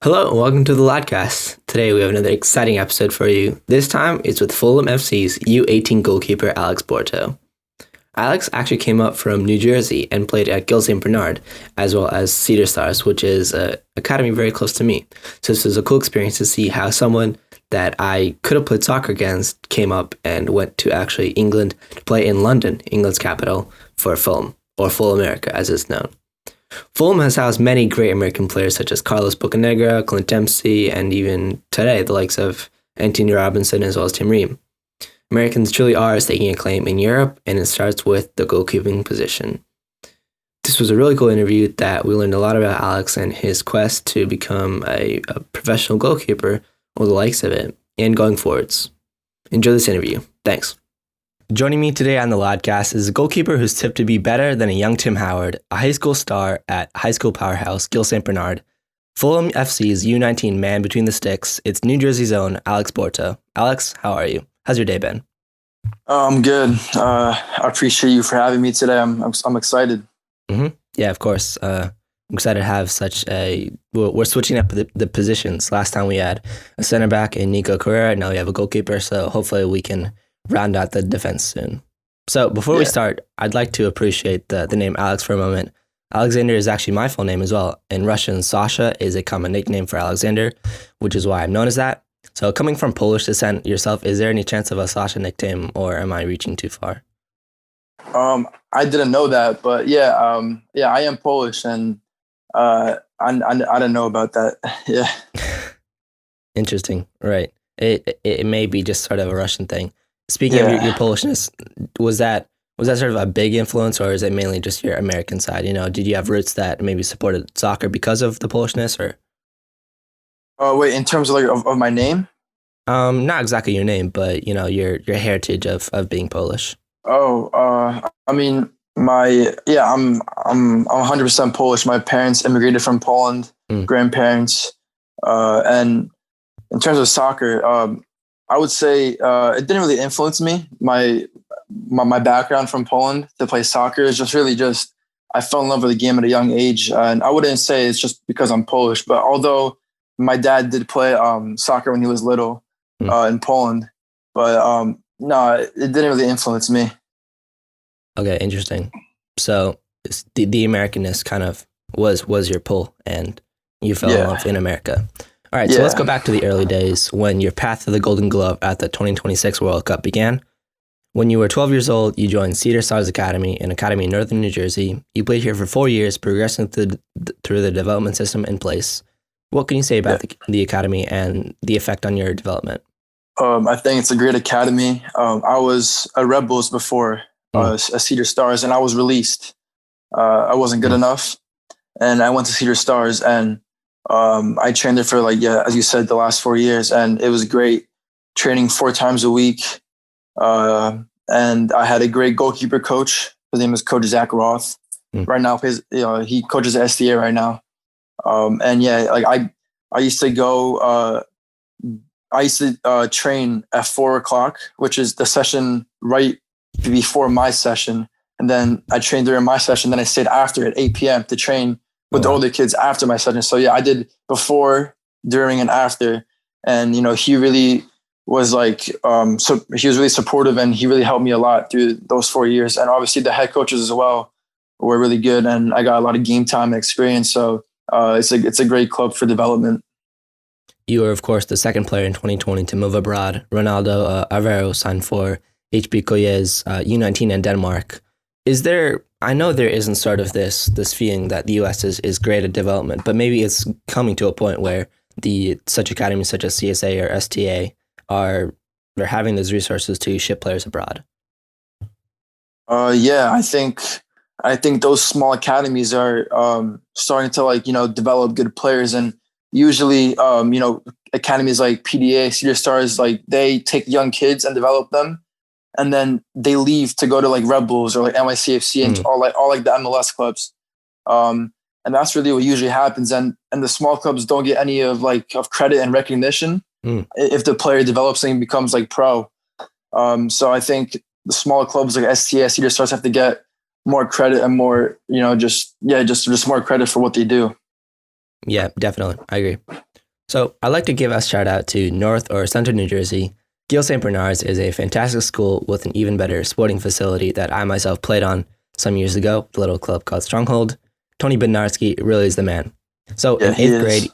Hello and welcome to the Ladcast. Today we have another exciting episode for you. This time it's with Fulham FC's U18 goalkeeper Alex Borto. Alex actually came up from New Jersey and played at Gil St. Bernard, as well as Cedar Stars, which is an academy very close to me. So this was a cool experience to see how someone that I could have played soccer against came up and went to actually England to play in London, England's capital, for Fulham, or Full America as it's known. Fulham has housed many great American players such as Carlos Bocanegra, Clint Dempsey, and even today the likes of Anthony Robinson as well as Tim Ream. Americans truly are staking a claim in Europe, and it starts with the goalkeeping position. This was a really cool interview that we learned a lot about Alex and his quest to become a professional goalkeeper or the likes of it, and going forwards. Enjoy this interview. Thanks. Joining me today on the Ladcast is a goalkeeper who's tipped to be better than a young Tim Howard, a high school star at high school powerhouse Gil St. Bernard, Fulham FC's U19 man between the sticks. It's New Jersey's own Alex Borto. Alex, how are you? How's your day been? I'm good. I appreciate you for having me today. I'm excited. Yeah, of course. I'm excited to have such a... We're switching up the positions. Last time we had a center back in Nico Carrera. Now we have a goalkeeper, so hopefully we can round out the defense soon. So before we start, I'd like to appreciate the name Alex for a moment. Alexander is actually my full name as well. In Russian, Sasha is a common nickname for Alexander, which is why I'm known as that. So coming from Polish descent yourself, is there any chance of a Sasha nickname, or am I reaching too far? I didn't know that, but I am Polish, and I didn't know about that. Yeah. Interesting. Right. It may be just sort of a Russian thing. Speaking of your Polishness, was that sort of a big influence, or is it mainly just your American side? You know, did you have roots that maybe supported soccer because of the Polishness, or? Wait, in terms of of my name? Not exactly your name, but you know your heritage of being Polish. I mean, I'm 100% Polish. My parents immigrated from Poland, grandparents, and in terms of soccer, I would say it didn't really influence me. My background from Poland to play soccer is just I fell in love with the game at a young age, and I wouldn't say it's just because I'm Polish. But although my dad did play soccer when he was little in Poland, but no, it didn't really influence me. Okay, interesting. So the Americanness kind of was your pull, and you fell in love in America. All right, so let's go back to the early days when your path to the Golden Glove at the 2026 World Cup began. When you were 12 years old, you joined Cedar Stars Academy, an academy in northern New Jersey. You played here for 4 years, progressing through the development system in place. What can you say about the academy and the effect on your development? I think it's a great academy. I was a Rebels before a Cedar Stars, and I was released. I wasn't good enough, and I went to Cedar Stars, and I trained there for as you said, the last 4 years, and it was great. Training 4 times a week, and I had a great goalkeeper coach. His name is Coach Zach Roth. Right now, he coaches at SDA right now. I used to go. I used to train at 4:00, which is the session right before my session, and then I trained during my session. Then I stayed after at 8 p.m. to train with the older kids after my session. So I did before, during, and after. And he really was so he was really supportive, and he really helped me a lot through those 4 years. And obviously the head coaches as well were really good, and I got a lot of game time experience. So it's a great club for development. You were, of course, the second player in 2020 to move abroad. Ronaldo Avero signed for HB Koye's U19 in Denmark. I know there isn't sort of this feeling that the US is great at development, but maybe it's coming to a point where such academies such as CSA or STA they're having those resources to ship players abroad. I think those small academies are starting to develop good players, and usually academies like PDA, Cedar Stars, they take young kids and develop them, and then they leave to go to Rebels or NYCFC and all the MLS clubs. And that's really what usually happens. And the small clubs don't get any of credit and recognition if the player develops and becomes pro. So I think the smaller clubs like STA, Cedar Stars have to get more credit and more, just more credit for what they do. Yeah, definitely. I agree. So I'd like to give a shout out to North or Central New Jersey. Gil St. Bernard's is a fantastic school with an even better sporting facility that I myself played on some years ago, the little club called Stronghold. Tony Bednarski really is the man. So in 8th grade,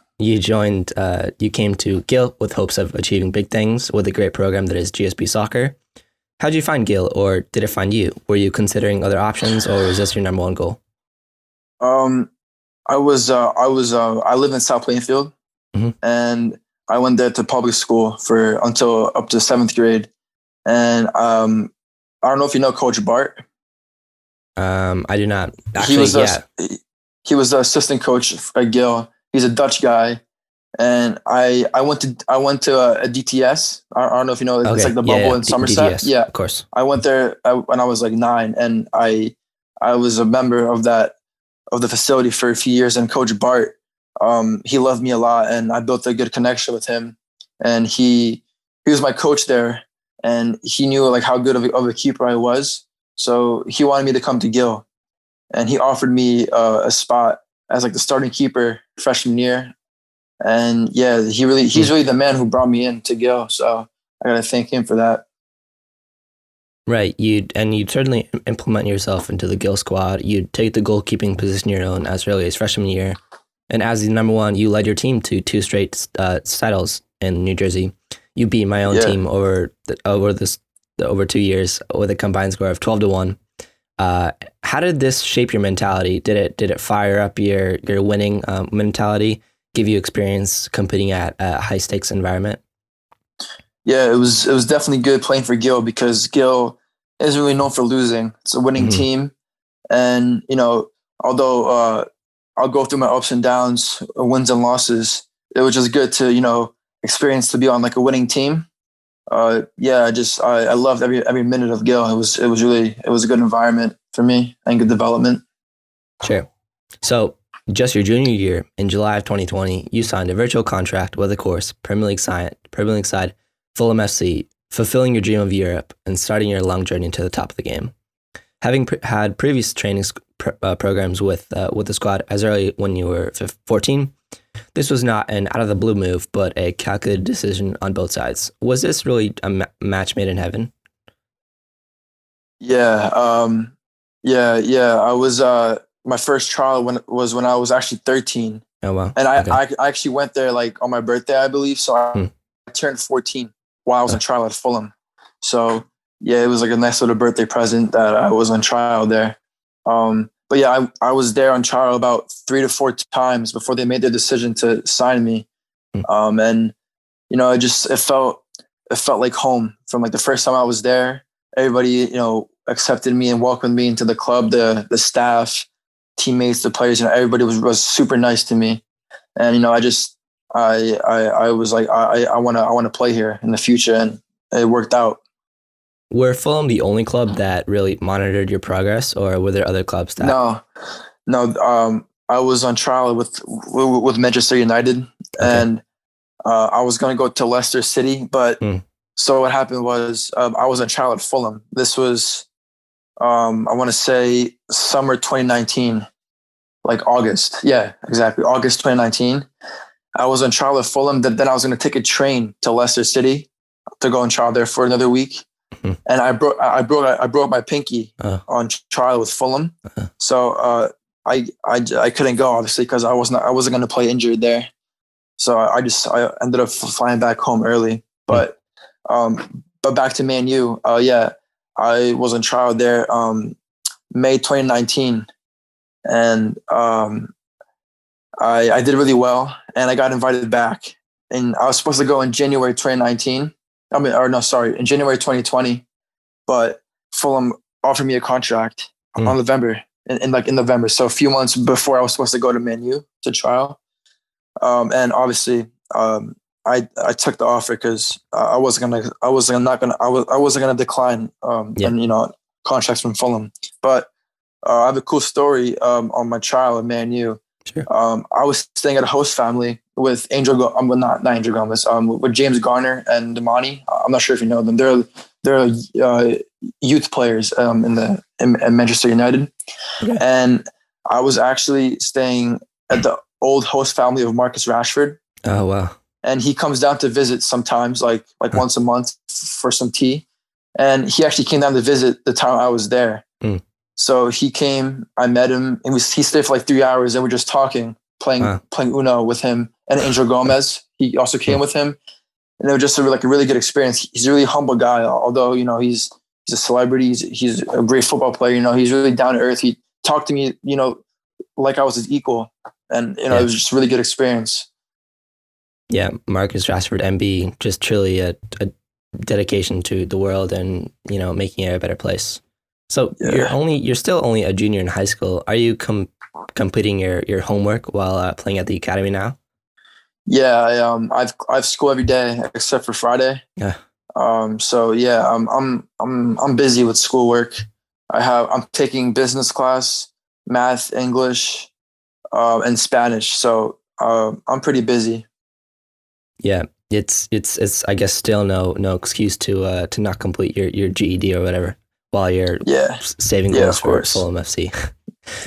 you came to Gil with hopes of achieving big things with a great program that is GSB Soccer. How did you find Gil, or did it find you? Were you considering other options, or was this your number one goal? I live in South Plainfield, and I went there to public school until up to 7th grade. And I don't know if you know Coach Bart. I do not. Actually, he was the assistant coach at Gil. He's a Dutch guy, and I went to a DTS. I don't know if you know. It's like the bubble in Somerset. DTS, yeah, of course. I went there when I was like 9, and I was a member of the facility for a few years. And Coach Bart, he loved me a lot, and I built a good connection with him. And he was my coach there, and he knew like how good of a keeper I was. So he wanted me to come to Gil, and he offered me a spot as like the starting keeper freshman year. And yeah, he's really the man who brought me in to Gil. So I gotta thank him for that. Right, you'd certainly implement yourself into the Gil squad. You'd take the goalkeeping position your own as early as freshman year, and as the number one, you led your team to 2 straight titles in New Jersey. You beat my own team over 2 years with a combined score of 12-1. How did this shape your mentality? Did it fire up your winning mentality? Give you experience competing at a high stakes environment? Yeah, it was definitely good playing for Gil, because Gil isn't really known for losing. It's a winning team, and although I'll go through my ups and downs, wins and losses, it was just good to experience to be on like a winning team. I loved every minute of Gil. It was a good environment for me and good development. Sure. So just your junior year, in July of 2020, you signed a virtual contract with, of course, Premier League side Fulham FC, fulfilling your dream of Europe and starting your long journey to the top of the game. Having had previous training programs with the squad as early when you were 14, this was not an out of the blue move, but a calculated decision on both sides. Was this really a match made in heaven? Yeah, I was my first trial when I was actually 13. Oh wow! And I actually went there like on my birthday, I believe. So I turned 14 while I was on trial at Fulham. So yeah, it was like a nice little birthday present that I was on trial there. But yeah, I was there on trial about 3 to 4 times before they made their decision to sign me. And it felt like home from like the first time I was there. Everybody, accepted me and welcomed me into the club. The staff, teammates, the players, everybody was super nice to me. And I was like, I want to play here in the future, and it worked out. Were Fulham the only club that really monitored your progress, or were there other clubs that? No. I was on trial with Manchester United, and I was going to go to Leicester City, but so what happened was I was on trial at Fulham. This was, I want to say summer 2019, like August. Yeah, exactly. August 2019. I was on trial at Fulham. Then I was going to take a train to Leicester City to go on trial there for another week. And I broke my pinky on trial with Fulham. So I couldn't go, obviously, because I wasn't going to play injured there. So I ended up flying back home early. But back to Man U. I was on trial there May 2019, and I did really well, and I got invited back. And I was supposed to go in January 2019. In January 2020, but Fulham offered me a contract in November. So a few months before I was supposed to go to Man U to trial. And obviously, I took the offer because I wasn't gonna decline contracts from Fulham. But I have a cool story on my trial at Man U. Sure. I was staying at a host family with not Angel Gomez, with James Garner and Damani. I'm not sure if you know them. They're youth players in Manchester United. Okay. And I was actually staying at the old host family of Marcus Rashford. Oh wow! and he comes down to visit sometimes, like once a month for some tea. And he actually came down to visit the time I was there. Mm. So he came, I met him, and he stayed for like 3 hours, and we're just talking, playing Uno with him, and Angel Gomez. He also came with him, and it was just a really good experience. He's a really humble guy, although he's a celebrity. He's a great football player. He's really down to earth. He talked to me, like I was his equal, and it was just a really good experience. Yeah, Marcus Rashford, MB, just truly a dedication to the world and making it a better place. So you're still only a junior in high school. Are you completing your homework while playing at the academy now? Yeah, I've school every day except for Friday. Yeah. So yeah, I'm busy with schoolwork. I'm taking business class, math, English, and Spanish. So I'm pretty busy. Yeah, it's I guess still no excuse to not complete your GED or whatever while you're saving goals for Fulham FC.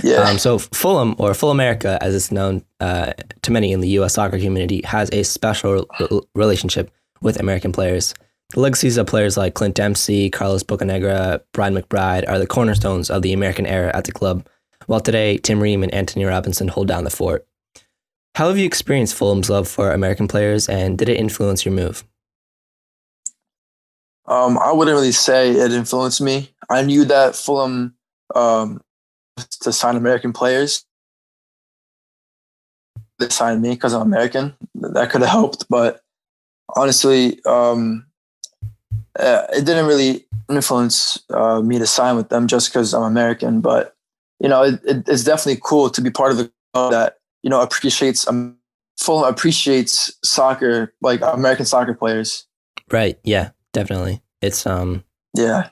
Yeah. So Fulham, or Full America as it's known to many in the U.S. soccer community, has a special relationship with American players. The legacies of players like Clint Dempsey, Carlos Bocanegra, Brian McBride are the cornerstones of the American era at the club, while today Tim Ream and Anthony Robinson hold down the fort. How have you experienced Fulham's love for American players, and did it influence your move? I wouldn't really say it influenced me. I knew that Fulham to sign American players. They signed me because I'm American. That could have helped, but honestly, it didn't really influence me to sign with them just because I'm American. But it's definitely cool to be part of the club that appreciates Fulham appreciates soccer, like American soccer players. Right. Yeah. Definitely. It's yeah.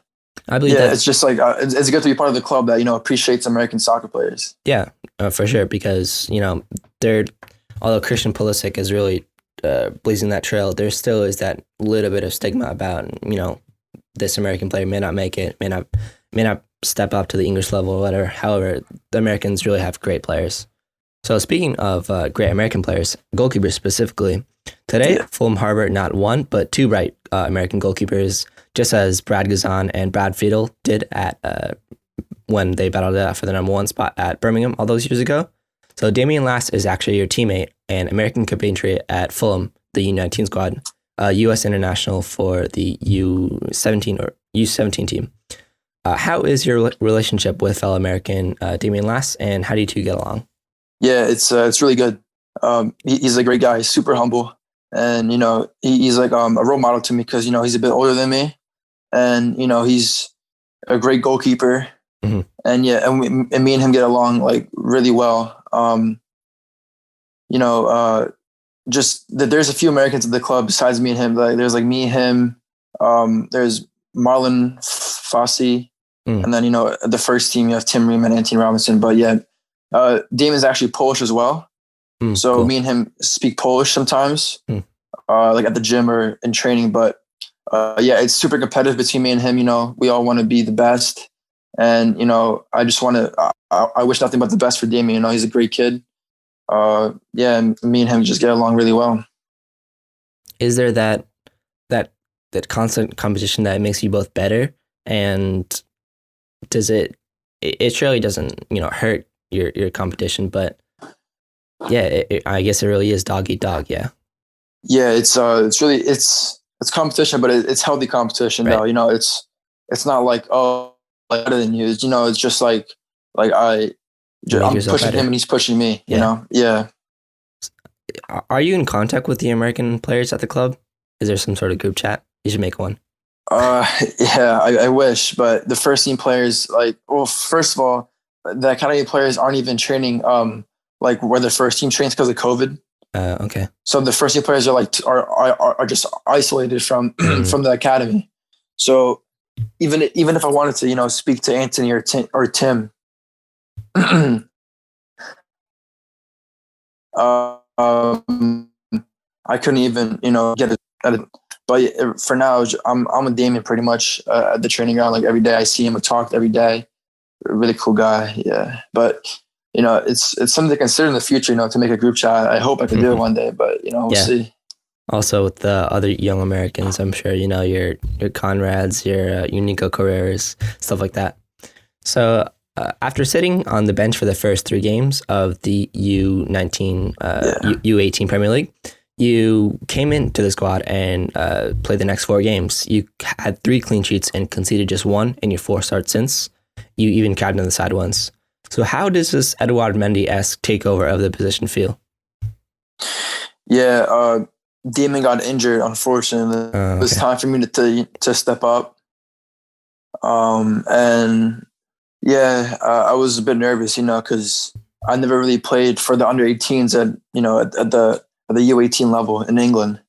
I believe that it's just like it's good to be part of the club that appreciates American soccer players. Yeah, for sure, because although Christian Pulisic is really blazing that trail, there still is that little bit of stigma about this American player may not make it, may not step up to the English level or whatever. However, the Americans really have great players. So speaking of great American players, goalkeepers specifically, today Fulham harbor not one but two bright American goalkeepers, just as Brad Guzan and Brad Fiedel did at when they battled it out for the number one spot at Birmingham all those years ago. So Damian Las is actually your teammate and American compatriot at Fulham, the U19 squad, U.S. international for the U17 or U17 team. How is your relationship with fellow American Damian Las, and how do you two get along? Yeah, it's really good. He's a great guy. He's super humble, and he's like a role model to me because he's a bit older than me, and he's a great goalkeeper. Mm-hmm. And and me and him get along like really well. Just that there's a few Americans at the club besides me and him. Like there's like me, him. There's Marlon Fossey, and then the first team you have Tim Ream and Anthony Robinson. But Damon's actually Polish as well. So cool. Me and him speak Polish sometimes, like at the gym or in training. But it's super competitive between me and him. We all want to be the best. And, I just want to, I wish nothing but the best for Damian. He's a great kid. And me and him just get along really well. Is there that constant competition that makes you both better? And does it surely doesn't, hurt your competition, but I guess it really is dog eat dog. Yeah. Yeah. It's competition, but it's healthy competition though. It's not like, better than you. It's just like I'm pushing better. Him and he's pushing me. Yeah. Are you in contact with the American players at the club? Is there some sort of group chat? You should make one. I wish, but the first team players, first of all, the academy players aren't even training where the first team trains because of COVID. Okay. So the first team players are just isolated from from the academy. So even if I wanted to, speak to Anthony or Tim, I couldn't even, get it. But for now, I'm with Damian pretty much at the training ground, like every day. I see him, I talk every day. A really cool guy. Yeah. But, it's something to consider in the future, to make a group chat. I hope I can do it one day, but, we'll see. Also with the other young Americans, I'm sure you know your Conrads, your Nico Carreras, stuff like that. So after sitting on the bench for the first 3 games of the U19, U18 Premier League, you came into the squad and played the next 4 games. You had 3 clean sheets and conceded just 1 in your 4 starts since. You even captained the side once. So how does this Eduard Mendy-esque takeover of the position feel? Yeah, Damian got injured, unfortunately. It was time for me to step up. And yeah, I was a bit nervous, because I never really played for the under 18s at the U18 level in England.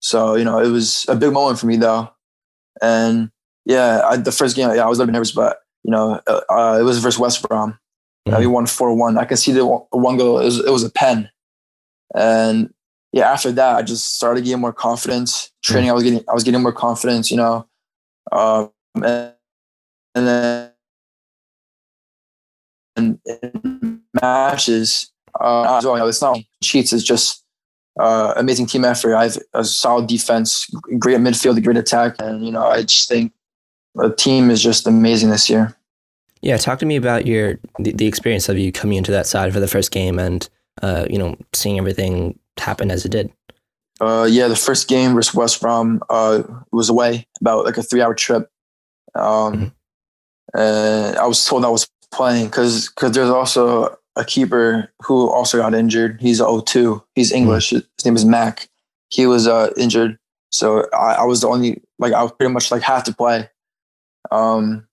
So it was a big moment for me though. And yeah, the first game, I was a little bit nervous, but it was versus West Brom. We won 4-1. I can see the one goal. It was a pen. And yeah, after that, I just started getting more confidence. Training, I was getting more confidence. And then in matches as well. It's not cheats. It's just amazing team effort. I have a solid defense, great midfield, great attack, and I just think the team is just amazing this year. Yeah, talk to me about the experience of you coming into that side for the first game and seeing everything happen as it did. Yeah, the first game versus West Brom was away, about like a 3-hour trip. And I was told I was playing because there's also a keeper who also got injured. He's 02. He's English. His name is Mac. He was injured, so I was the only I was pretty much had to play. And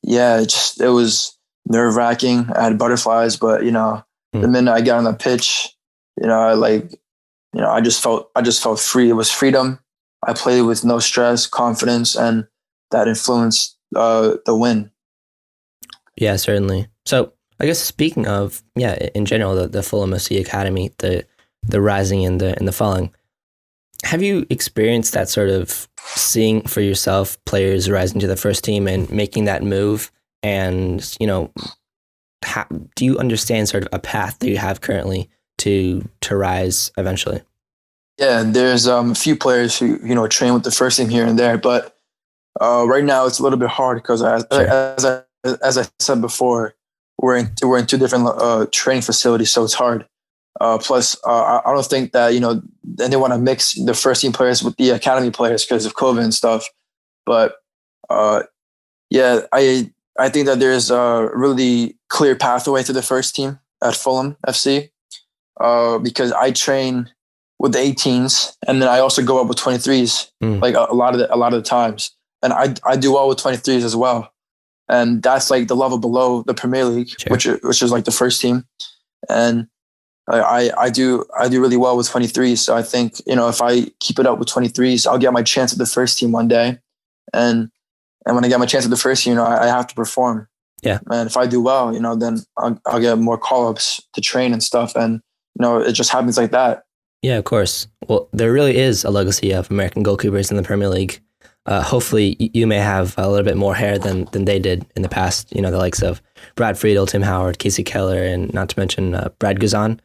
yeah, it was nerve wracking. I had butterflies, but the minute I got on the pitch, I just felt free. It was freedom. I played with no stress, confidence, and that influenced the win. Yeah, certainly. So I guess speaking of, in general, the Fulham FC Academy, the rising and the falling, have you experienced that sort of seeing for yourself players rising to the first team and making that move? And, do you understand sort of a path that you have currently to rise eventually? Yeah, there's a few players who, train with the first team here and there, but right now it's a little bit hard because as I said before, we're in 2 different training facilities, so it's hard. Plus, I don't think that they want to mix the first team players with the academy players because of COVID and stuff. But yeah, I think that there's a really clear pathway to the first team at Fulham FC because I train with the 18s and then I also go up with 23s a lot of the times, and I do well with 23s as well. And that's the level below the Premier League, which is the first team. And I do really well with 23s. So I think, if I keep it up with 23s, I'll get my chance at the first team one day. And when I get my chance at the first team, I have to perform. Yeah. And if I do well, then I'll get more call-ups to train and stuff. And, it just happens like that. Yeah, of course. Well, there really is a legacy of American goalkeepers in the Premier League. Hopefully you may have a little bit more hair than they did in the past. The likes of Brad Friedel, Tim Howard, Casey Keller, and not to mention Brad Guzan.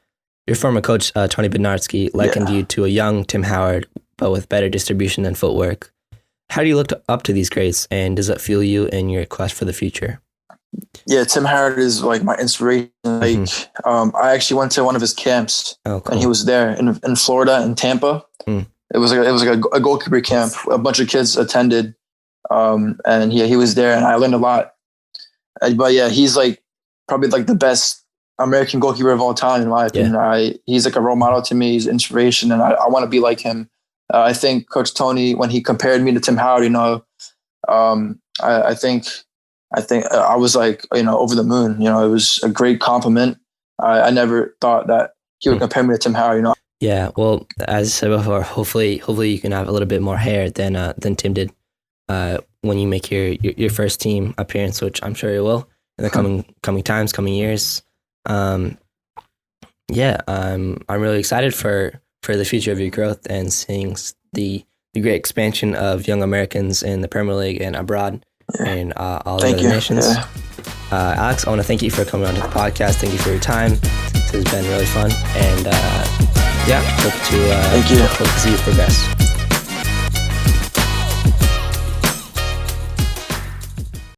Your former coach, Tony Bednarski, likened you to a young Tim Howard, but with better distribution and footwork. How do you look up to these greats, and does it fuel you in your quest for the future? Yeah, Tim Howard is my inspiration. I actually went to one of his camps, and he was there in Florida, in Tampa. It was a goalkeeper camp. A bunch of kids attended, and he was there, and I learned a lot. But yeah, he's probably the best American goalkeeper of all time, in my opinion. Yeah. He's a role model to me. He's an inspiration, and I want to be like him. I think Coach Tony, when he compared me to Tim Howard, I think I was over the moon. It was a great compliment. I never thought that he would compare me to Tim Howard. Yeah, well, as I said before, hopefully you can have a little bit more hair than Tim did when you make your first team appearance, which I'm sure you will in the coming years. I'm really excited for the future of your growth and seeing the great expansion of young Americans in the Premier League and abroad and all the other nations. Yeah. Alex, I want to thank you for coming on to the podcast. Thank you for your time. This has been really fun, and yeah, hope to Thank you. hope to see you progress.